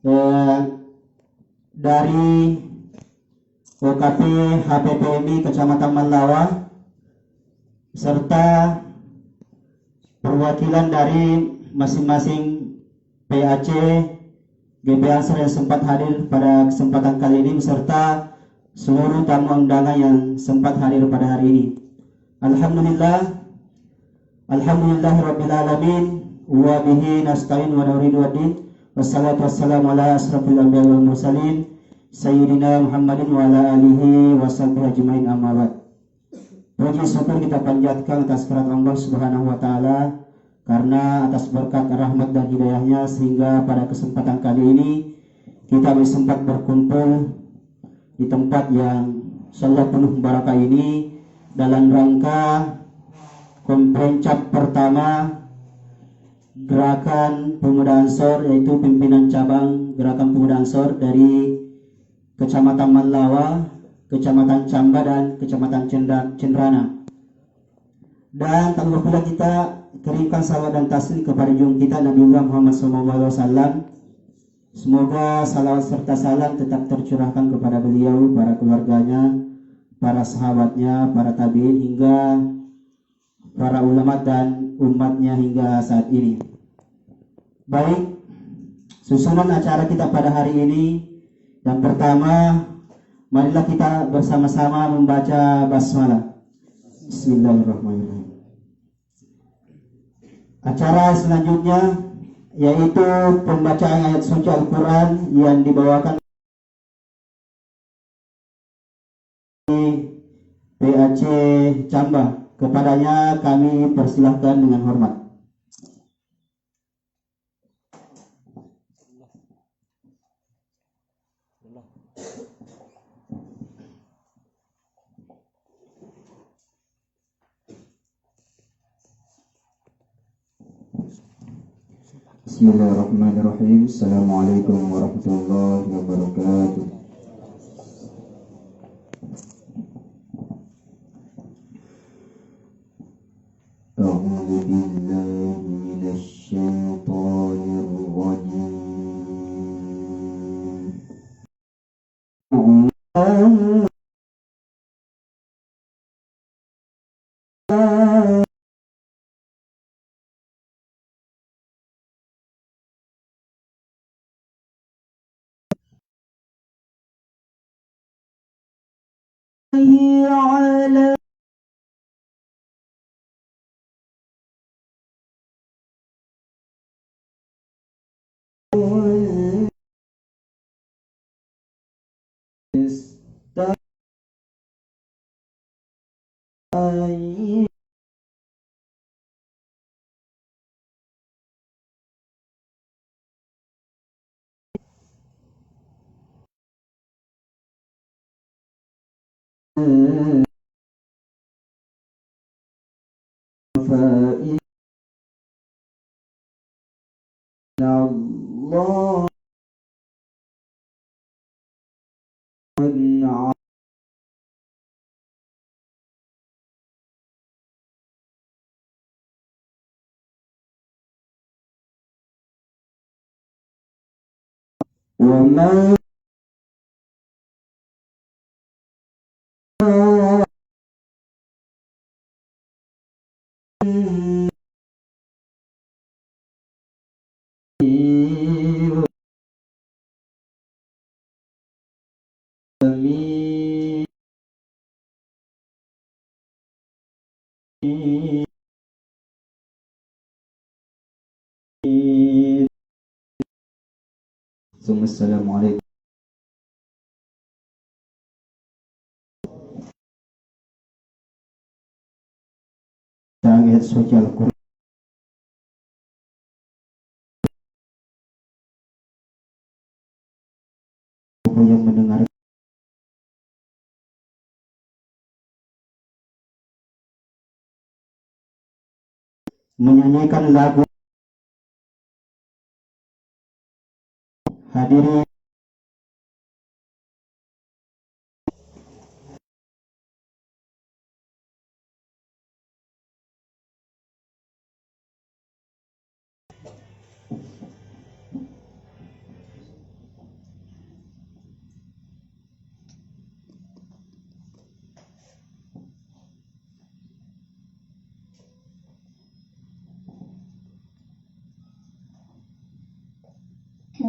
eh, dari OKP HPPMI Kecamatan Malawa serta perwakilan dari masing-masing PAC GB Ansor yang sempat hadir pada kesempatan kali ini beserta seluruh tamu undangan yang sempat hadir pada hari ini. Alhamdulillahirabbil alamin wa bihi nasta'in wa nuridu waddin wassalatu wassalamu ala asrafil anbiya'i wal mursalin sayyidina Muhammadin wa ala alihi washabbihi ajmain, amma ba'd. Puji syukur kita panjatkan atas kehadirat Allah Subhanahu wa taala karena atas berkat rahmat dan hidayahnya sehingga pada kesempatan kali ini kita sempat berkumpul di tempat yang insyaallah penuh barakah ini dalam rangka konferensi pertama Gerakan Pemuda Ansor, yaitu pimpinan cabang Gerakan Pemuda Ansor dari Kecamatan Malawa, Kecamatan Camba dan Kecamatan Cendrana. Dan tak lupa pula kita kirimkan salawat dan taslim kepada junjungan kita Nabi Muhammad SAW. Semoga salawat serta salam tetap tercurahkan kepada beliau, para keluarganya, para sahabatnya, para tabi'in hingga para ulama dan umatnya hingga saat ini. Baik, susunan acara kita pada hari ini, yang pertama, marilah kita bersama-sama membaca basmalah. Bismillahirrahmanirrahim. Acara selanjutnya yaitu pembacaan ayat suci Al-Quran yang dibawakan di PAC Camba. Kepadanya kami persilahkan dengan hormat. Bismillahirrahmanirrahim. Assalamualaikum warahmatullahi wabarakatuh. أعوذ بالله من الشيطان الرجيم. على فإن الله وما Assalamualaikum. Ayat suci Al-Quran yang mendengar menyanyikan lagu hadirin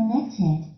connected.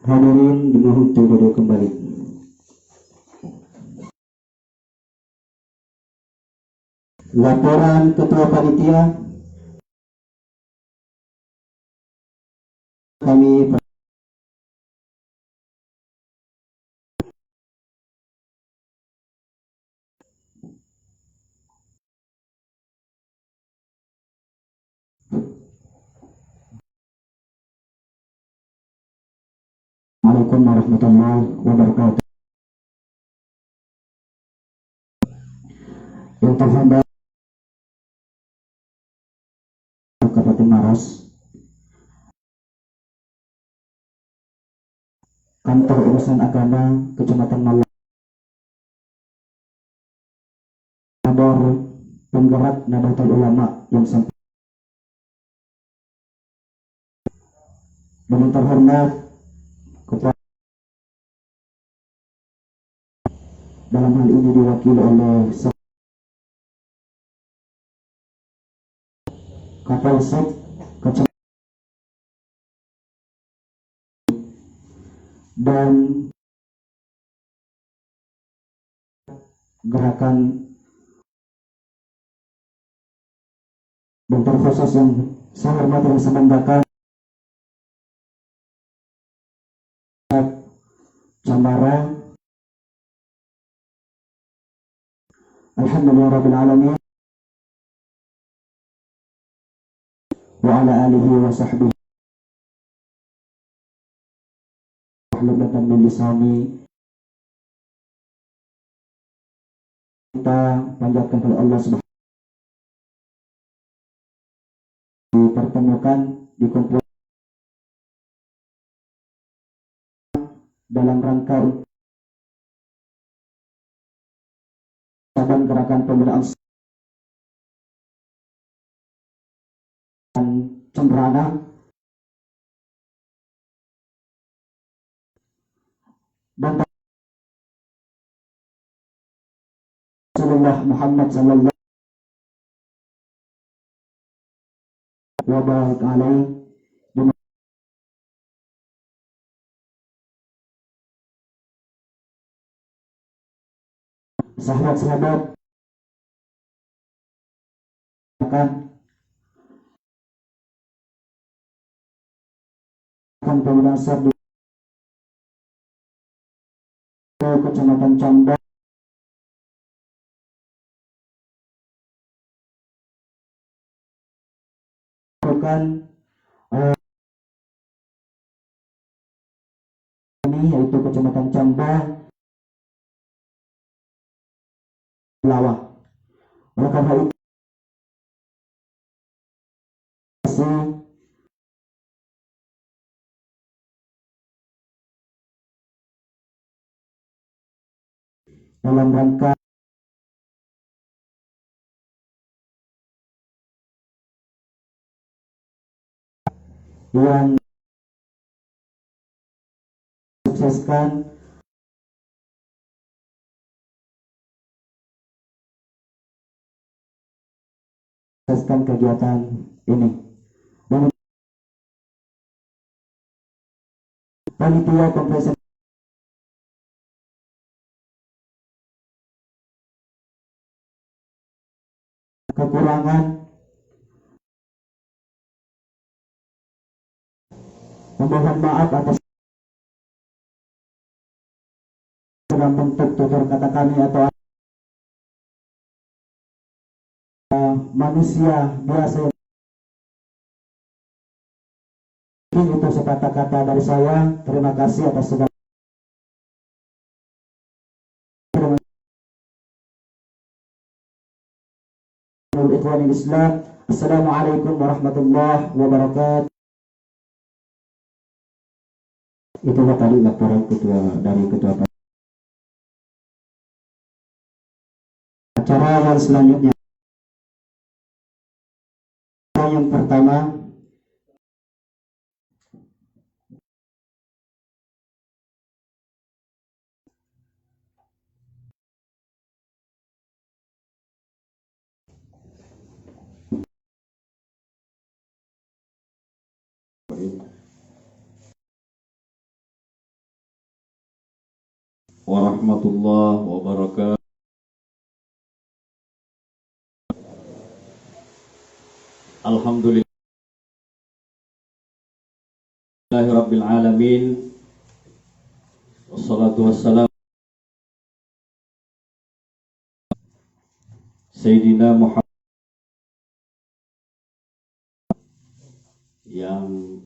Hadirin dimohon untuk duduk kembali. Laporan Ketua Panitia, kami Assalamualaikum warahmatullahi wabarakatuh. Yang terhormat Kabupaten Maros, Kantor Urusan Agama Kecamatan Malang, kabar penggerak Nahdlatul Ulama yang sampai dengan terhormat kepada dalam hal ini diwakili oleh Kapolsek Kecamatan dan gerakan dan terkhusus yang saya hormati dan saya banggakan Cambara. Alhamdulillahirabbil alamin wa ala alihi wa sahbihi wahlul min lisani. Kita panjatkan kepada Allah Subhanahu dipertemukan di kumpul dalam rangka cabang gerakan pembinaan Cembrana dan Rasulullah Muhammad sallallahu alaihi wasallam sahabat-sahabat akan pembinaan di Kecamatan Camba bukan ini yaitu Kecamatan Camba Lawa. Oleh karena itu dalam rangka yang sukseskan kegiatan ini. Dan panitia konferensi kekurangan memohon maaf atas dalam bentuk tutur kata kami atau manusia biasa. Itu sekata-kata dari saya. Terima kasih atas segala ikhwanil Islam. Assalamualaikum warahmatullahi wabarakatuh. Itulah tadi laporan ketua acara yang selanjutnya. Yang pertama warahmatullahi wabarakatuh. Alhamdulillahirabbil alamin. Wassalatu wassalam Sayyidina Muhammad yang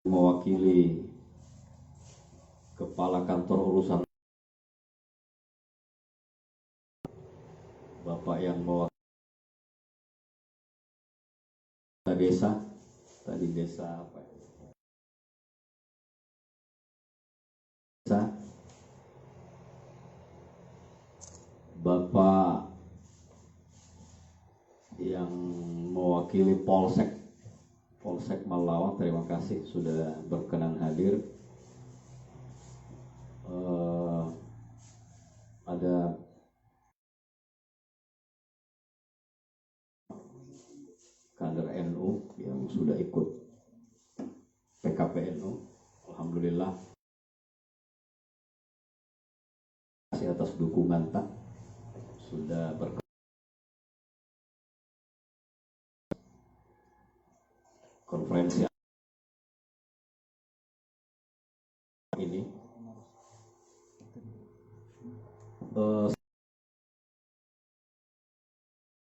mewakili Kepala Kantor Urusan, Bapak yang mewakili anggota desa, tadi desa apa ya? Desa, Bapak yang mewakili Polsek Mallawa, terima kasih sudah berkenan hadir. Ada kader NU yang sudah ikut PKP NU, alhamdulillah. Terima kasih atas dukungan tak sudah konferensi ini.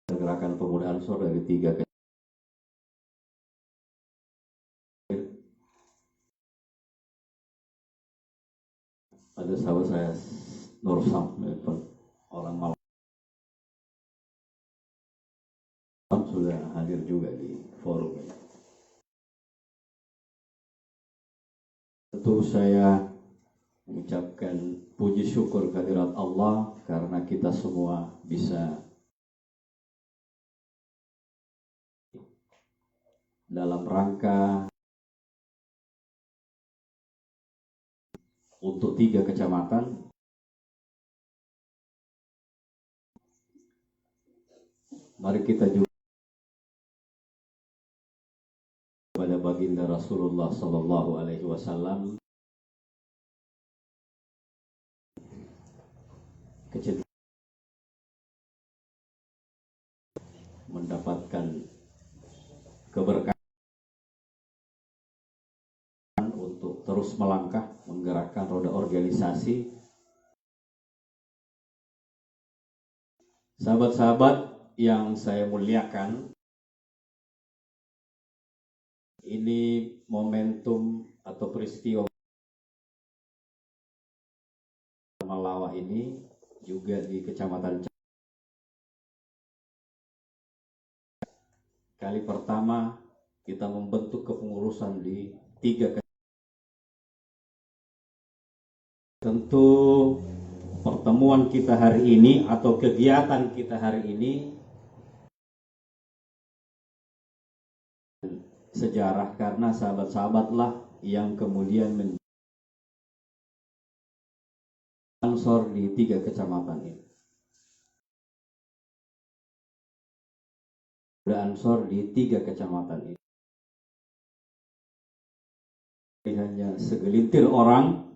Gerakan Pemuda Ansor dari 3 ada sahabat saya Nur Sam, orang Malang, sudah hadir juga di forum ini. Tentu saya mengucapkan puji syukur kehadirat Allah karena kita semua bisa dalam rangka untuk 3 kecamatan. Mari kita juga pada baginda Rasulullah Sallallahu Alaihi Wasallam, kecintaan mendapatkan keberkahan untuk terus melangkah menggerakkan roda organisasi. Sahabat-sahabat yang saya muliakan, ini momentum atau peristiwa Mallawa ini juga di Kecamatan kali pertama kita membentuk kepengurusan di 3 kecamatan. Tentu pertemuan kita hari ini atau kegiatan kita hari ini sejarah karena sahabat-sahabatlah yang kemudian Ansor di 3 kecamatan ini. Ansor di 3 kecamatan ini. Hanya segelintir orang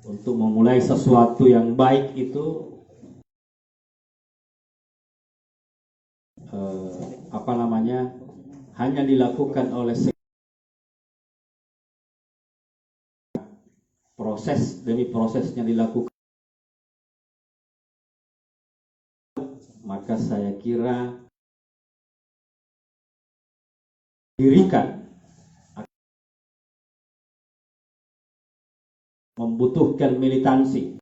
untuk memulai sesuatu yang baik itu hanya dilakukan oleh proses demi prosesnya dilakukan, maka saya kira dirikan membutuhkan militansi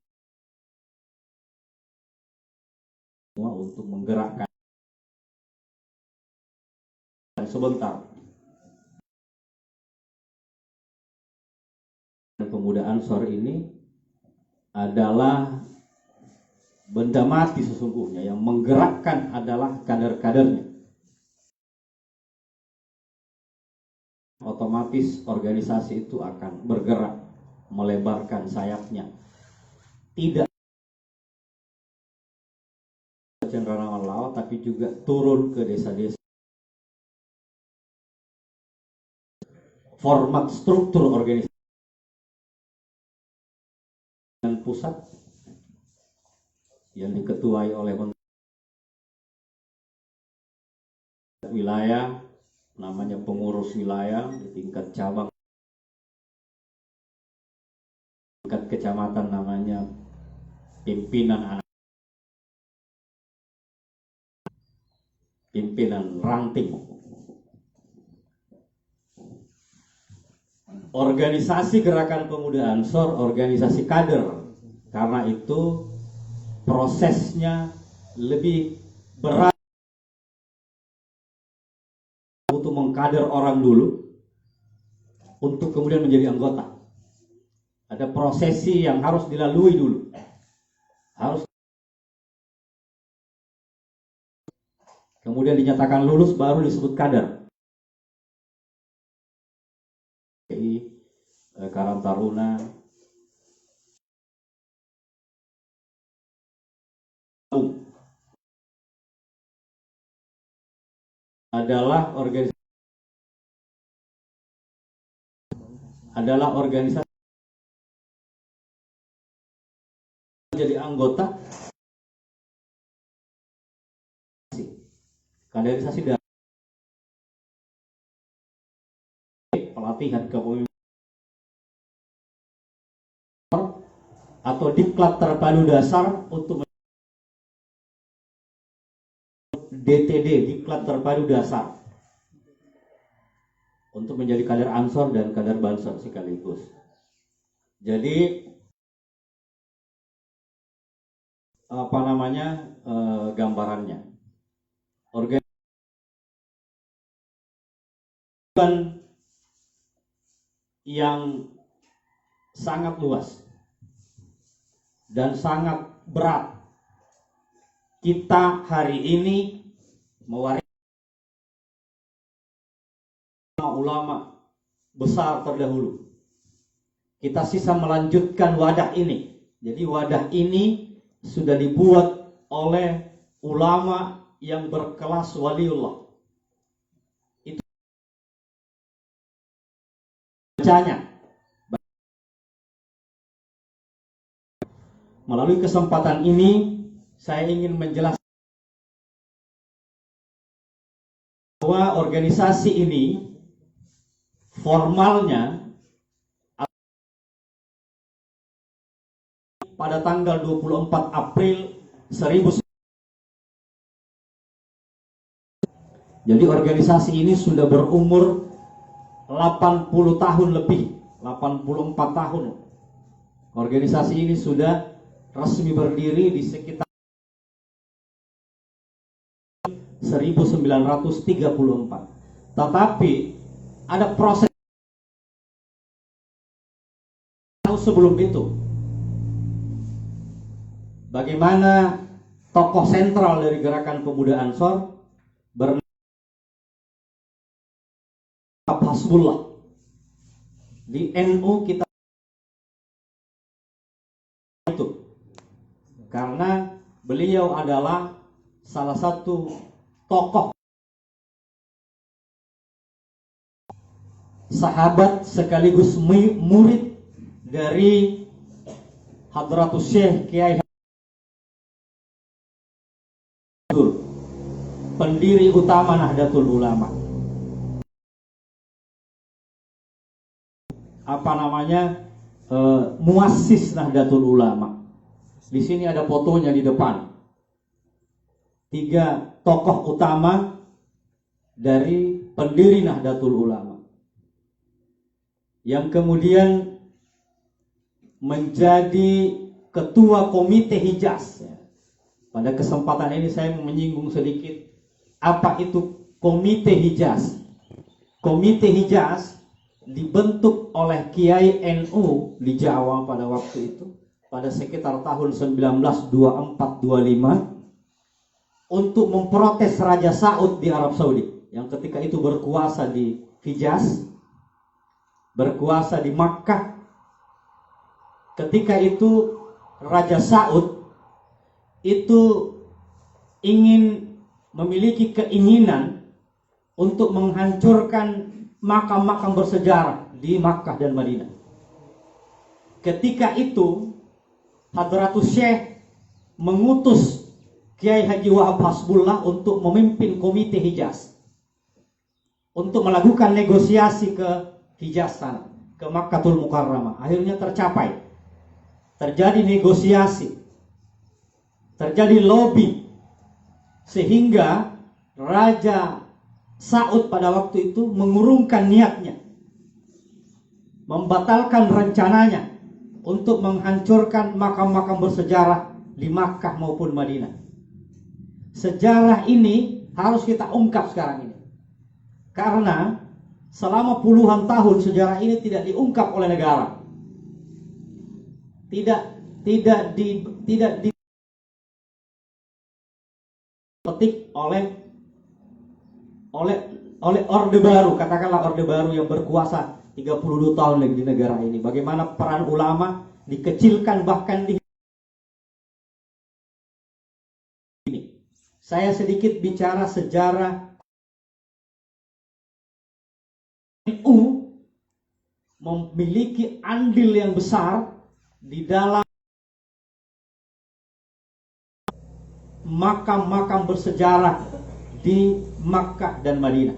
untuk menggerakkan. Sebentar, Pemuda Ansor ini adalah benda mati sesungguhnya, yang menggerakkan adalah kader-kadernya. Otomatis organisasi itu akan bergerak, melebarkan sayapnya, tidak Cenderamata Mallawa tapi juga turun ke desa-desa. Format struktur organisasi pusat yang diketuai oleh wilayah, namanya pengurus wilayah di tingkat cabang, tingkat kecamatan namanya pimpinan ranting. Organisasi Gerakan Pemuda Ansor, organisasi kader, karena itu prosesnya lebih berat. untuk mengkader orang dulu untuk kemudian menjadi anggota. Ada prosesi yang harus dilalui dulu. Harus kemudian dinyatakan lulus baru disebut kader. Karang Taruna adalah organisasi jadi anggota kaderisasi dan pelatihan kepemimpinan atau diklat terpadu dasar untuk DTD, diklat terpadu dasar untuk menjadi kader Ansor dan kader Bansor sekaligus. Jadi gambarannya organisasi yang sangat luas dan sangat berat. Kita hari ini mewariskan ulama besar terdahulu. Kita sisa melanjutkan wadah ini. Jadi wadah ini sudah dibuat oleh ulama yang berkelas waliullah. Itu bacanya. Melalui kesempatan ini saya ingin menjelaskan bahwa organisasi ini formalnya pada tanggal 24 April 1900. Jadi organisasi ini sudah berumur 80 tahun lebih, 84 tahun. Organisasi ini sudah resmi berdiri di sekitar 1934. Tetapi ada proses sebelum itu. Bagaimana tokoh sentral dari gerakan pemuda Ansor bernama Hasbullah. Di NU kita itu karena beliau adalah salah satu tokoh sahabat sekaligus murid dari Hadratus Syekh Kiai pendiri utama Nahdlatul Ulama. Muassis Nahdlatul Ulama. Di sini ada fotonya di depan. 3 tokoh utama dari pendiri Nahdlatul Ulama. Yang kemudian menjadi ketua Komite Hijaz. Pada kesempatan ini saya menyinggung sedikit apa itu Komite Hijaz. Komite Hijaz dibentuk oleh Kiai NU di Jawa pada waktu itu, pada sekitar tahun 1924-25, untuk memprotes Raja Saud di Arab Saudi yang ketika itu berkuasa di Hijaz, berkuasa di Makkah. Ketika itu Raja Saud itu ingin memiliki keinginan untuk menghancurkan makam-makam bersejarah di Makkah dan Madinah. Ketika itu Hadratus Syekh mengutus Kiai Haji Wahab Hasbullah untuk memimpin Komite Hijaz, untuk melakukan negosiasi ke Hijaz sana, ke Makkatul Mukarramah. Akhirnya tercapai. Terjadi negosiasi, terjadi lobby, sehingga Raja Saud pada waktu itu mengurungkan niatnya, membatalkan rencananya untuk menghancurkan makam-makam bersejarah di Makkah maupun Madinah. Sejarah ini harus kita ungkap sekarang ini, Karena selama puluhan tahun sejarah ini tidak diungkap oleh negara. Tidak dipetik oleh orde baru, katakanlah orde baru yang berkuasa 32 tahun lagi di negara ini. Bagaimana peran ulama dikecilkan bahkan di ini. Saya sedikit bicara sejarah NU memiliki andil yang besar di dalam makam-makam bersejarah di Makkah dan Madinah.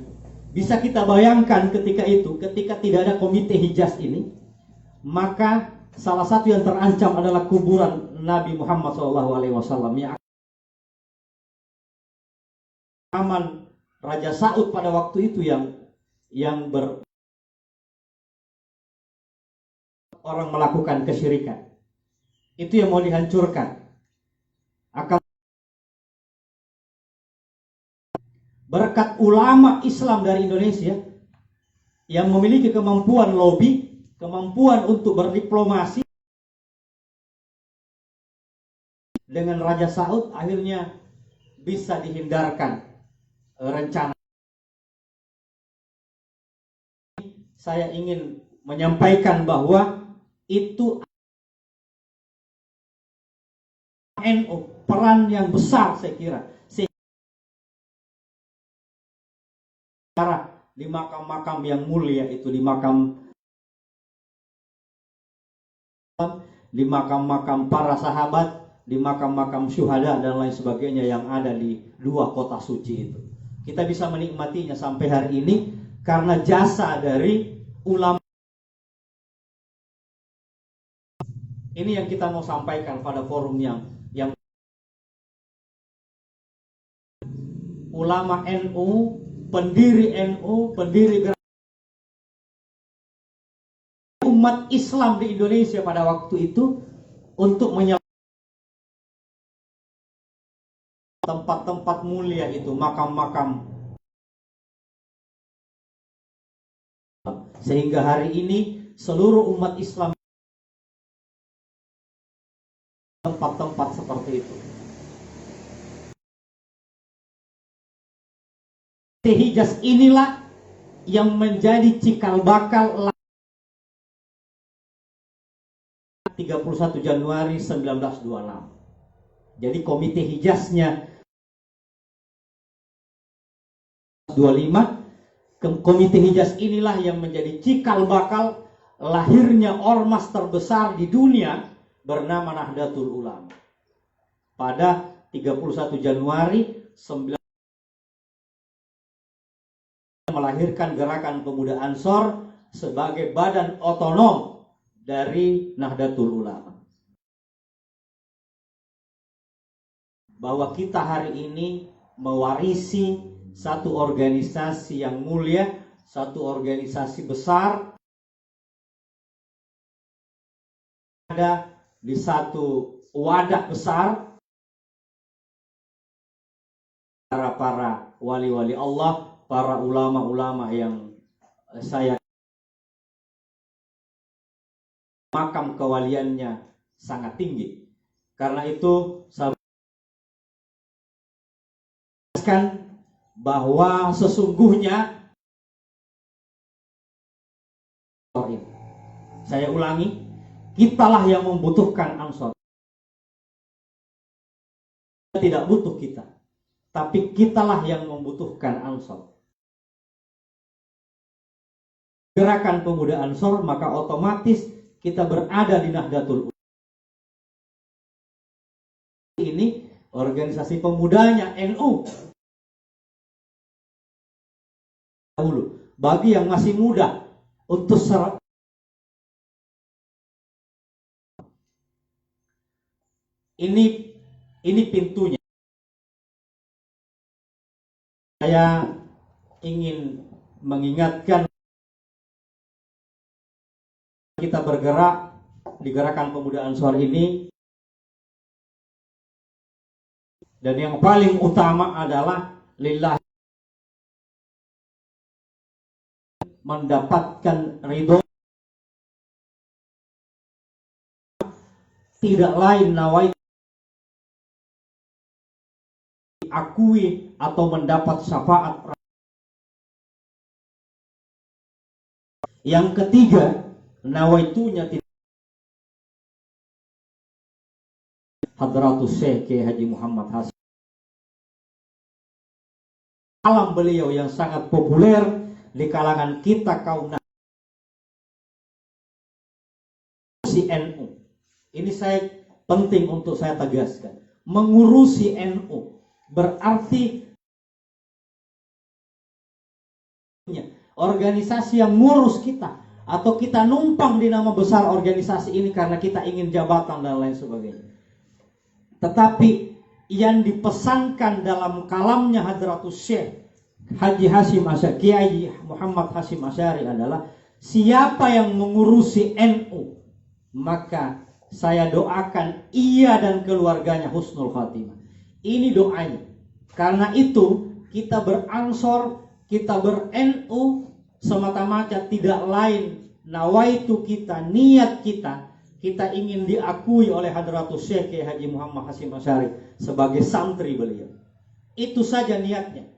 Bisa kita bayangkan ketika itu, ketika tidak ada komite Hijaz ini, maka salah satu yang terancam adalah kuburan Nabi Muhammad SAW yang aman Raja Saud pada waktu itu yang orang melakukan kesyirikan. Itu yang mau dihancurkan. Berkat ulama Islam dari Indonesia yang memiliki kemampuan lobby, kemampuan untuk berdiplomasi dengan Raja Saud, akhirnya bisa dihindarkan rencana. Saya ingin menyampaikan bahwa itu NU peran yang besar, saya kira, di makam-makam yang mulia itu, di makam-makam para sahabat, di makam-makam syuhada dan lain sebagainya yang ada di dua kota suci itu. Kita bisa menikmatinya sampai hari ini karena jasa dari ulama. Ini yang kita mau sampaikan pada forum yang ulama NU, pendiri NU, pendiri umat Islam di Indonesia pada waktu itu untuk tempat-tempat mulia itu, makam-makam, sehingga hari ini seluruh umat Islam tempat-tempat seperti itu. Hijaz inilah yang menjadi cikal bakal 31 Januari 1926. Jadi komite Hijaznya 25, komite Hijaz inilah yang menjadi cikal bakal lahirnya ormas terbesar di dunia bernama Nahdlatul Ulama. Pada 31 Januari 19 melahirkan Gerakan Pemuda Ansor sebagai badan otonom dari Nahdlatul Ulama. Bahwa kita hari ini mewarisi satu organisasi yang mulia, satu organisasi besar, ada di satu wadah besar para wali-wali Allah, para ulama-ulama yang saya makam kewaliannya sangat tinggi. Karena itu saya jelaskan bahwa sesungguhnya, saya ulangi, kitalah yang membutuhkan Ansor. Tidak butuh kita, tapi kitalah yang membutuhkan Ansor. Gerakan Pemuda Ansor, maka otomatis kita berada di Nahdlatul Ulama. Ini organisasi pemudanya NU. Dahulu, bagi yang masih muda untuk ini pintunya. Saya ingin mengingatkan kita bergerak di Gerakan Pemuda Ansor ini, dan yang paling utama adalah lillah mendapatkan ridho tidak lain nawai diakui atau mendapat syafaat. Yang ketiga, nawaitunya tidak Hadratus Syekh Kiai Haji Muhammad Hasyim. Alam beliau yang sangat populer di kalangan kita kaum NU. Ini saya penting untuk saya tegaskan. Mengurusi NU berarti organisasi yang ngurus kita, atau kita numpang di nama besar organisasi ini karena kita ingin jabatan dan lain sebagainya. Tetapi yang dipesankan dalam kalamnya Hadratus Syekh Haji Hasyim Asy'ari, Kiai Muhammad Hasyim Asy'ari adalah siapa yang mengurusi NU, maka saya doakan ia dan keluarganya husnul khatimah. Ini doanya. Karena itu kita beransor, kita ber-NU semata-mata tidak lain nawaitu kita, niat kita, kita ingin diakui oleh Hadratus Syekh Kiai Haji Muhammad Hasyim Asy'ari sebagai santri beliau. Itu saja niatnya,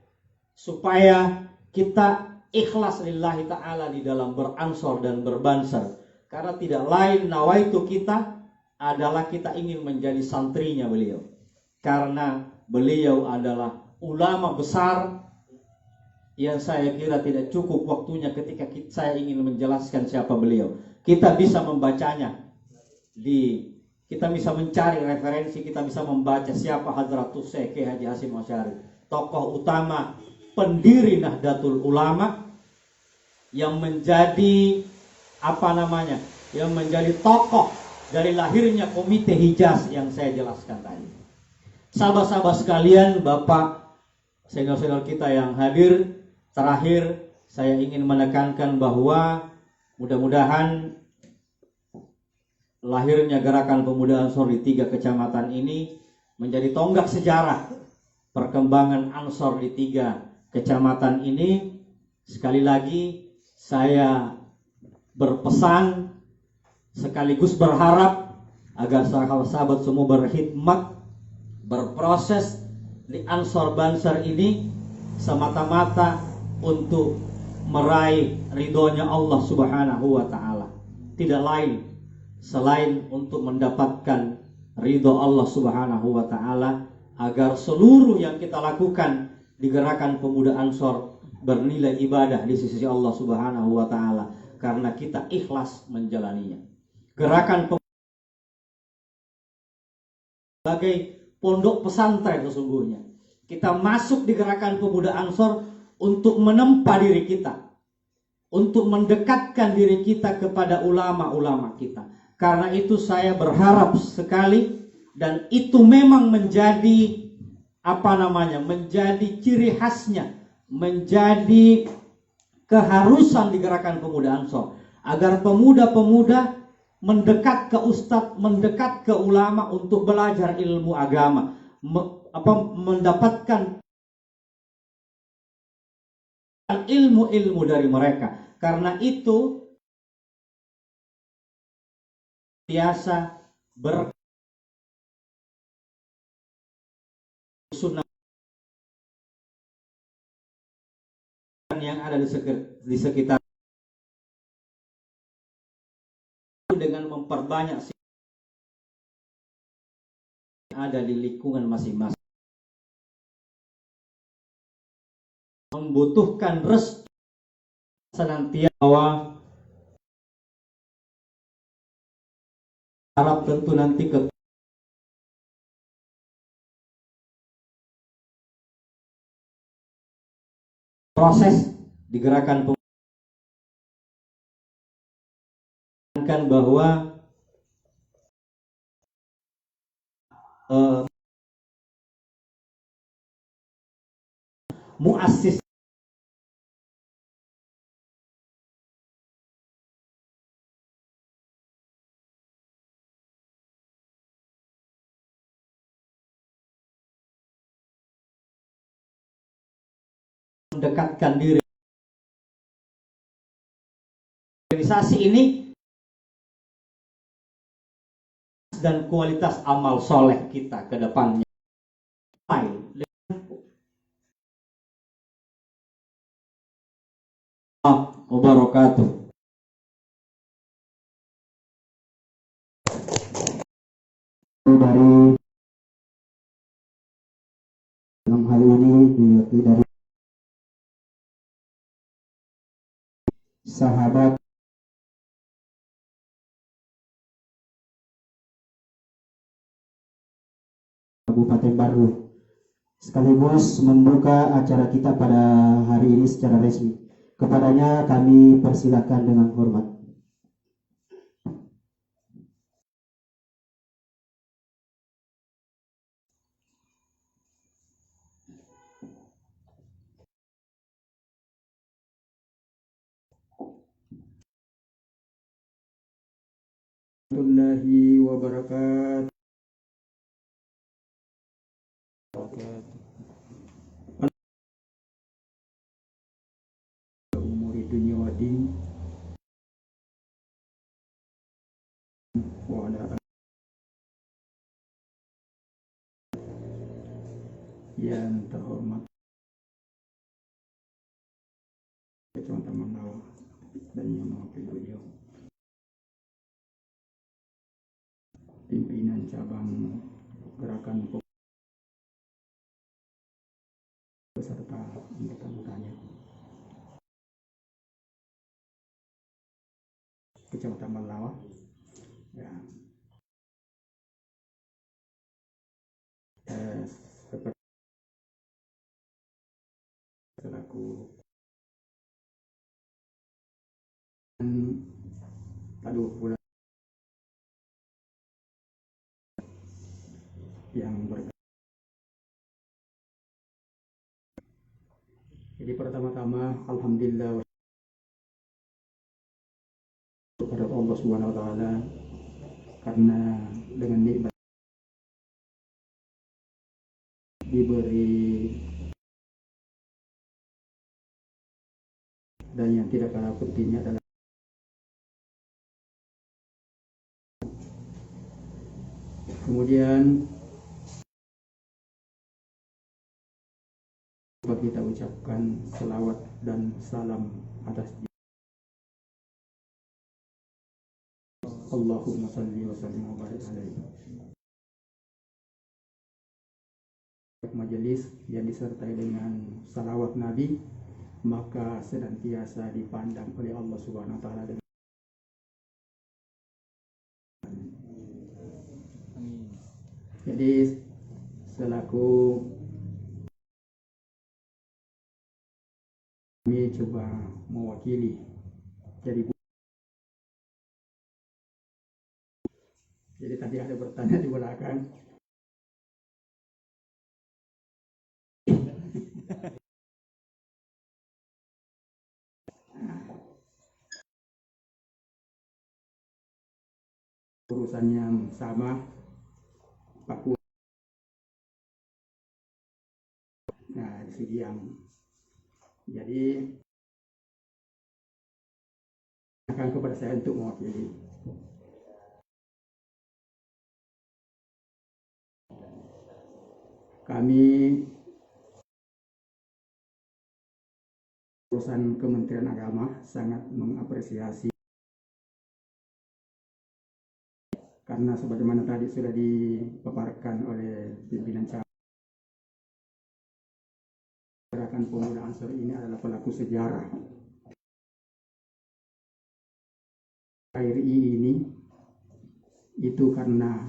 supaya kita ikhlas lillahi ta'ala di dalam beransor dan berbansar. Karena tidak lain nawaitu kita adalah kita ingin menjadi santrinya beliau. Karena beliau adalah ulama besar yang saya kira tidak cukup waktunya ketika saya ingin menjelaskan siapa beliau. Kita bisa membacanya, kita bisa mencari referensi, kita bisa membaca siapa Hadratus Syekh Kiai Haji Hasyim Asy'ari, tokoh utama pendiri Nahdlatul Ulama yang menjadi yang menjadi tokoh dari lahirnya Komite Hijaz yang saya jelaskan tadi. Sahabat-sahabat sekalian, Bapak senior-senior kita yang hadir, terakhir saya ingin menekankan bahwa mudah-mudahan lahirnya Gerakan Pemuda Ansor di 3 kecamatan ini menjadi tonggak sejarah perkembangan Ansor di 3 kecamatan ini. Sekali lagi saya berpesan sekaligus berharap agar sahabat-sahabat semua berkhidmat, berproses di Ansor Bansar ini semata-mata untuk meraih ridhonya Allah Subhanahu wa ta'ala. Tidak lain selain untuk mendapatkan ridho Allah Subhanahu wa ta'ala, agar seluruh yang kita lakukan di Gerakan Pemuda Ansor bernilai ibadah di sisi Allah Subhanahu wa ta'ala, karena kita ikhlas menjalaninya. Gerakan sebagai pondok pesantren sesungguhnya. Kita masuk di Gerakan Pemuda Ansor untuk menempa diri kita, untuk mendekatkan diri kita kepada ulama-ulama kita. Karena itu saya berharap sekali, dan itu memang menjadi menjadi ciri khasnya, menjadi keharusan di Gerakan Pemuda Ansor, agar pemuda-pemuda mendekat ke ustadz, mendekat ke ulama untuk belajar ilmu agama, mendapatkan ilmu-ilmu dari mereka. Karena itu biasa bersunnah yang ada di sekitar, dengan memperbanyak ada di lingkungan masing-masing, membutuhkan restu senantiasa. Bahwa harap tentu nanti proses di Gerakan bahwa muassis mendekatkan diri organisasi ini dan kualitas amal soleh kita ke depannya. Wabarakatuh. Dari dalam hal ini diwakili dari sahabat Kabupaten Baru, sekaligus membuka acara kita pada hari ini secara resmi. Kepadanya kami persilakan dengan hormat. Warahmatullahi wabarakatuh. Umuri dunia wadin wa ala yang terhormat Kecamatan Mandawa dan yang mewakili beliau pimpinan cabang gerakan beserta anggota-anggotanya Kecamatan Mandawa ya, seperti selaku bulan yang berkaitan. Jadi pertama-tama alhamdulillah kepada Allah Subhanahu wa taala karena dengan nikmat diberi dan yang tidak kalah pentingnya adalah kemudian kita ucapkan selawat dan salam atas Allahumma salli wa sallim wa barik alaihi. Majelis yang disertai dengan salawat Nabi maka senantiasa dipandang oleh Allah Subhanahu wa taala. Jadi selaku kami coba mewakili jadi tadi ada bertanya di belakang urusan yang sama Pak Pur. Nah di sini yang jadi akan kepada saya untuk mewakili. Kami urusan Kementerian Agama sangat mengapresiasi karena sebagaimana tadi sudah dipaparkan oleh pimpinan cabang, gerakan pemuda Ansor ini adalah pelaku sejarah. KRI ini itu karena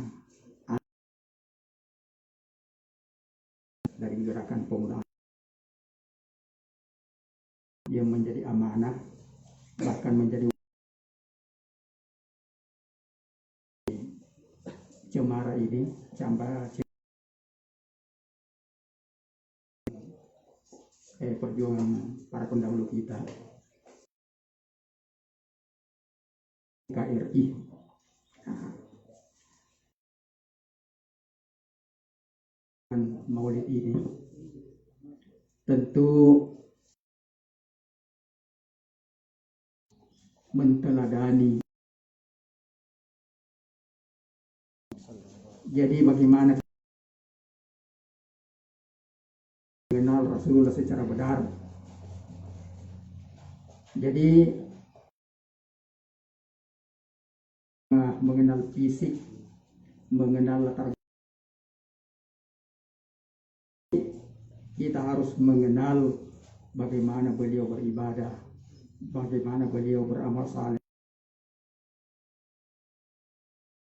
dari gerakan pemuda yang menjadi amanah bahkan menjadi Cemara ini perjuangan para pendahulu kita KRI. Maulid ini tentu menteladani. Jadi bagaimana mengenal Rasulullah secara benar? Jadi mengenal fisik, mengenal latar, kita harus mengenal bagaimana beliau beribadah, bagaimana beliau beramal saleh,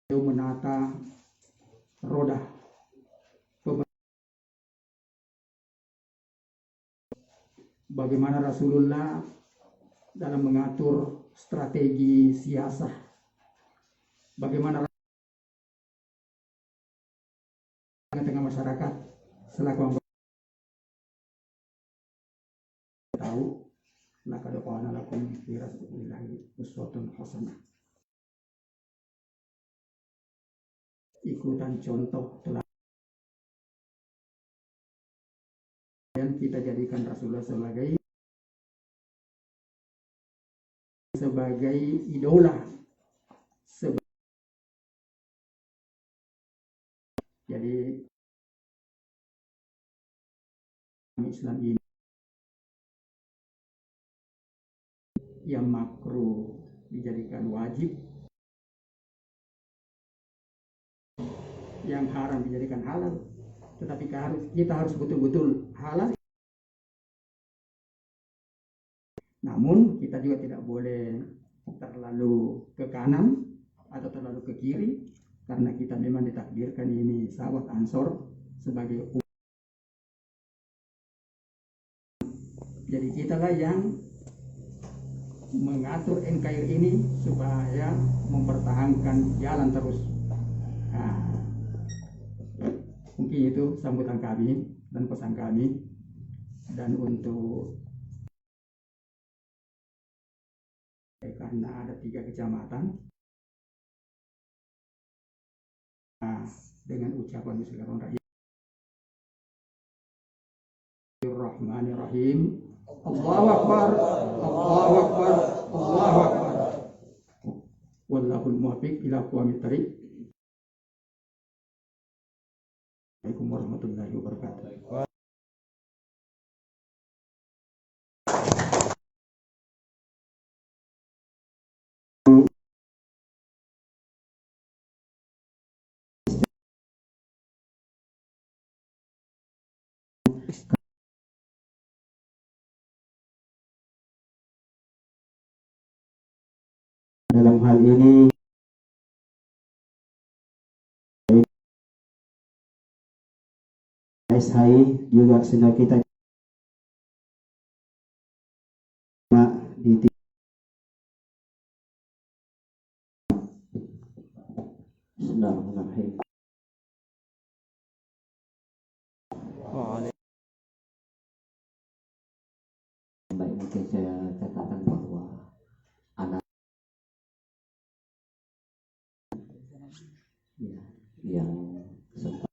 beliau menata roda, bagaimana Rasulullah dalam mengatur strategi siasah, bagaimana tengah masyarakat selaku tahu laqad kana lakum fi rasulillahi uswatun hasanah. Ikutan contoh telah dan kita jadikan Rasulullah sebagai idola, jadi Islam ini yang makruh dijadikan wajib, yang haram dijadikan halal, tetapi kita harus betul-betul halal. Namun kita juga tidak boleh terlalu ke kanan atau terlalu ke kiri, karena kita memang ditakdirkan ini sahabat Ansor sebagai umat. Jadi kitalah yang mengatur NKRI ini supaya mempertahankan jalan terus. Nah, mungkin itu sambutan kami dan pesan kami. Dan untuk karena ada 3 kecamatan, nah, dengan ucapan Bismillahirrahmanirrahim, Bismillahirrahmanirrahim, Allahu Akbar, Allahu Akbar, Allahu Akbar, wallahul muwaffiq ila aqwamit thariq. Assalamualaikum warahmatullahi wabarakatuh. Dalam hal ini SHI juga sudah kita di Bismillahirrahmanirrahim. Baik, mungkin saya katakan bahwa anak ya, yang sempat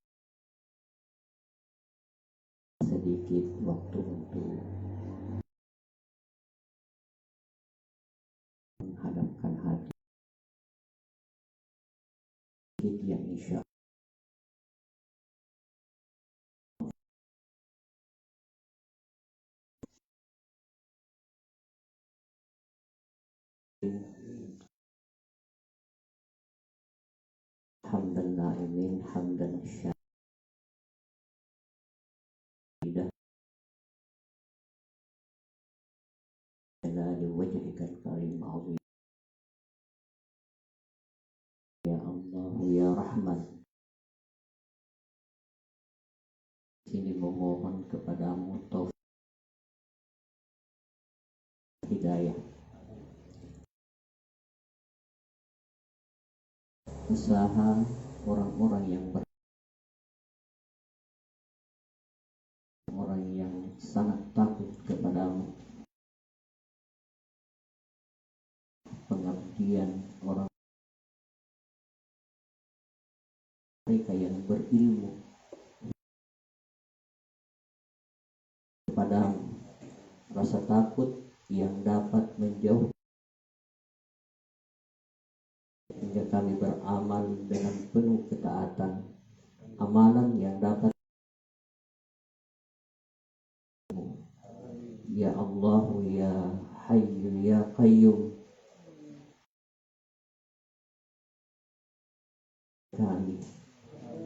sedikit waktu untuk menghadapkan hati yang insya hamdan na'imin hamdan syahidah jalali wajhikal karim azim. Ya Allah ya Rahman, sini memohon kepadamu taufik hidayah, usaha orang-orang yang sangat takut kepadamu, pengabdian orang mereka yang berilmu kepadamu, rasa takut yang dapat menjauh hingga kami beramal dengan penuh ketaatan, amalan yang dapat. Ya Allah, ya Hayyu ya Qayyum, kami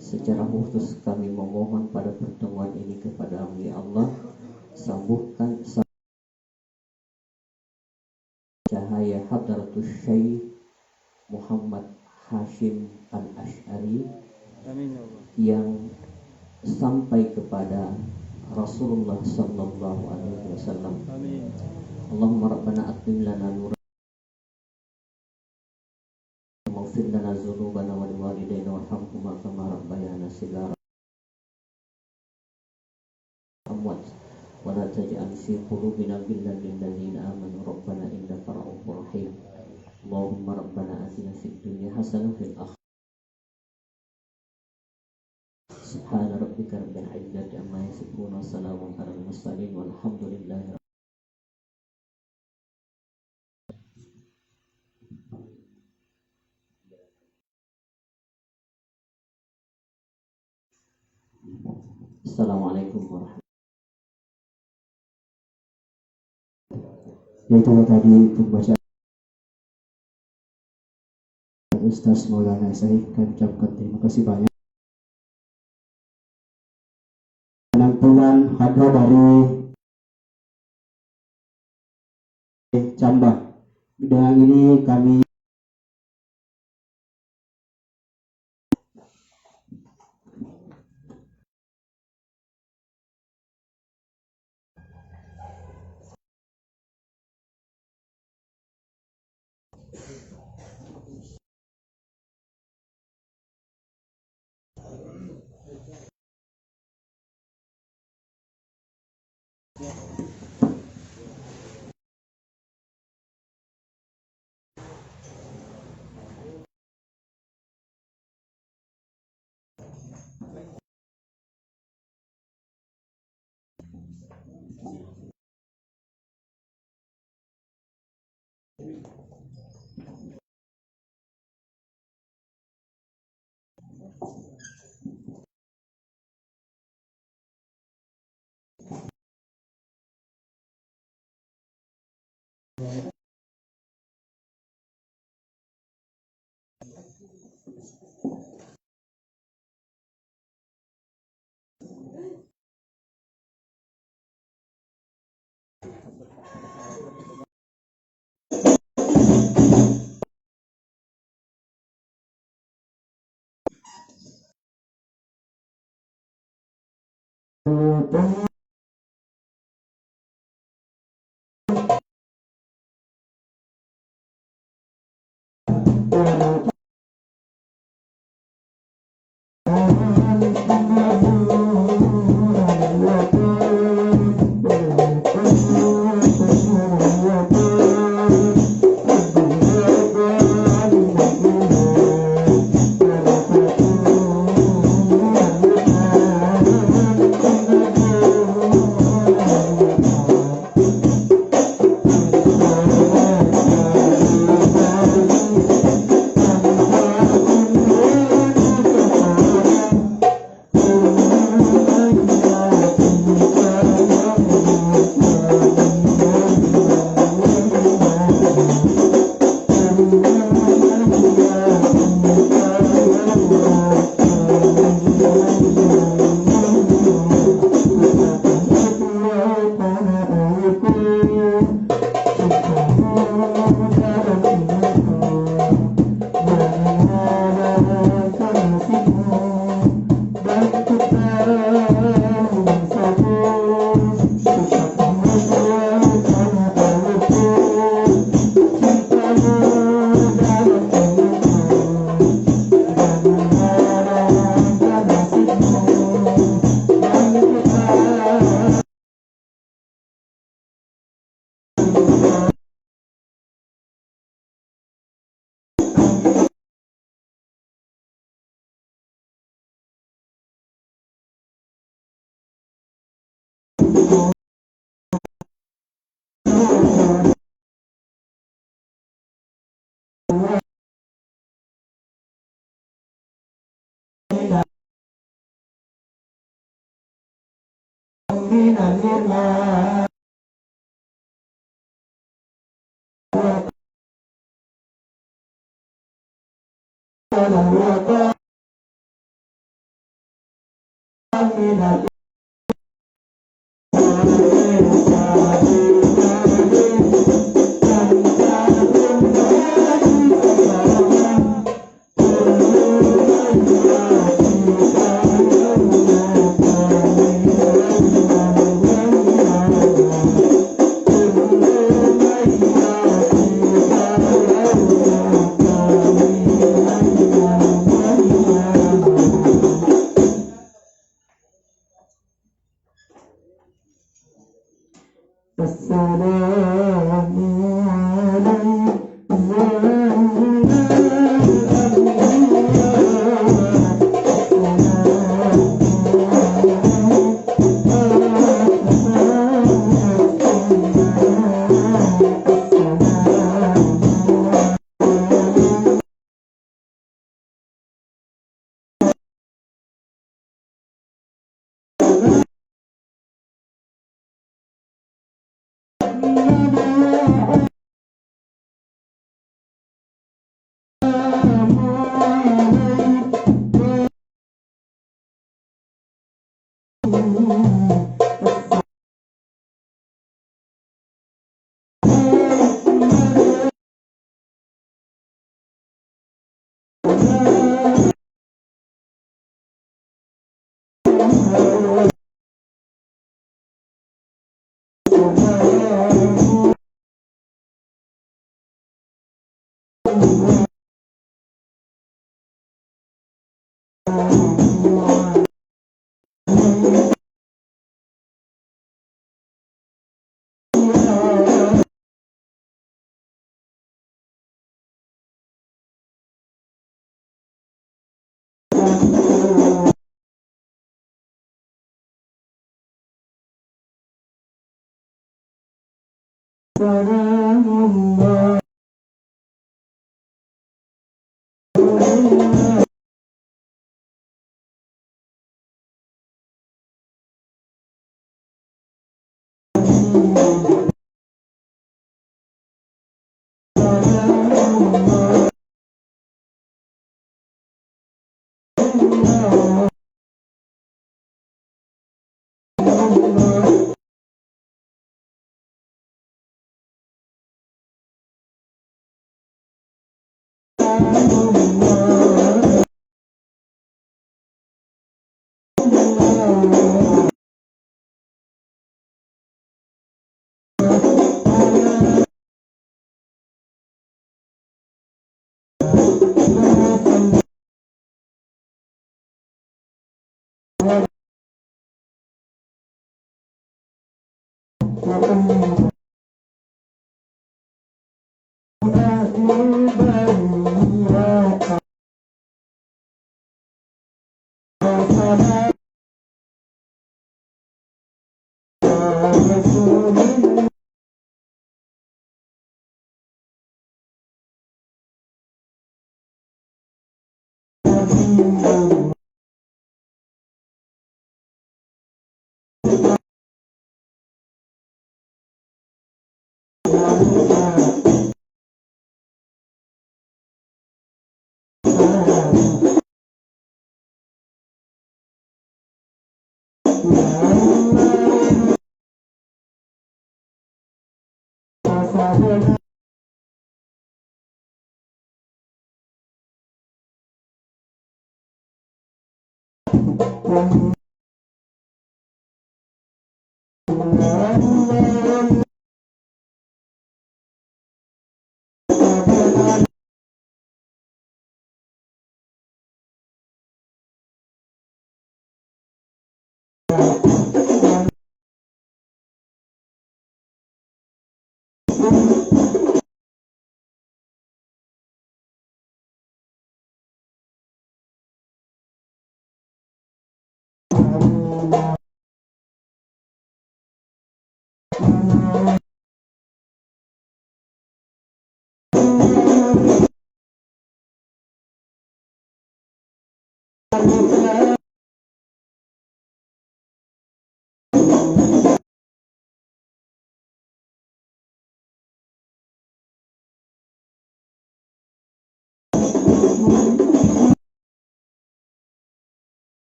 secara khusus kami memohon pada pertemuan ini kepada-Mu ya Allah, sambutkan cahaya Hadratus Syekh Muhammad Hashim Al-Asy'ari yang sampai kepada Rasulullah sallallahu alaihi wasallam. Allahumma rabbana atmim lana nur waghfir lana dzunubana wa liwalidayna warhamhuma kama rabbayana shighara amwat wa la taj'al fi qulubina ghillan lil ladzina amanu rabbana innaka ra'ufur rahim. Allahumma rabbana atina fid dunya hasanah wa fil akhirati subhana rabbika rabbil izzati amma yasifun wa salamun alal mursalin walhamdulillahi. Assalamualaikum warahmatullahi wabarakatuh. Yaitu tadi pembacaan Ustaz Maulana Syekh, kami ucapkan terima kasih banyak. Penampilan hadir dari Camba. Dengan ini kami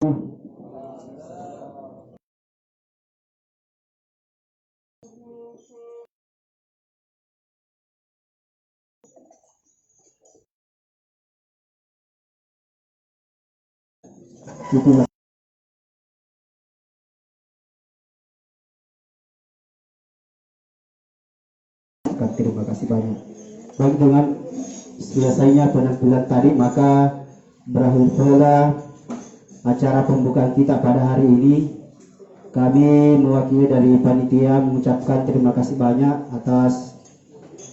Itulah. Terima kasih banyak. Baik, dengan selesainya penampilan tadi, maka berakhirlah acara pembukaan kita pada hari ini. Kami mewakili dari panitia mengucapkan terima kasih banyak atas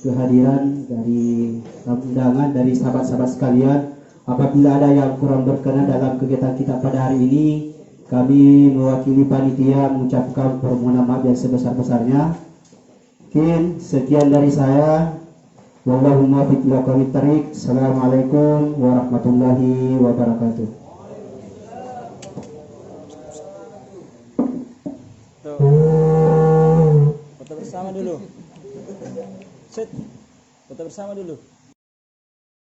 kehadiran dari tamu undangan dari sahabat-sahabat sekalian. Apabila ada yang kurang berkenan dalam kegiatan kita pada hari ini, kami mewakili panitia mengucapkan permohonan maaf yang sebesar-besarnya. Mungkin sekian dari saya. Wallahu muwaffiq ila aqwamit thariq. Assalamualaikum warahmatullahi wabarakatuh. Foto bersama dulu. Set. Foto bersama dulu.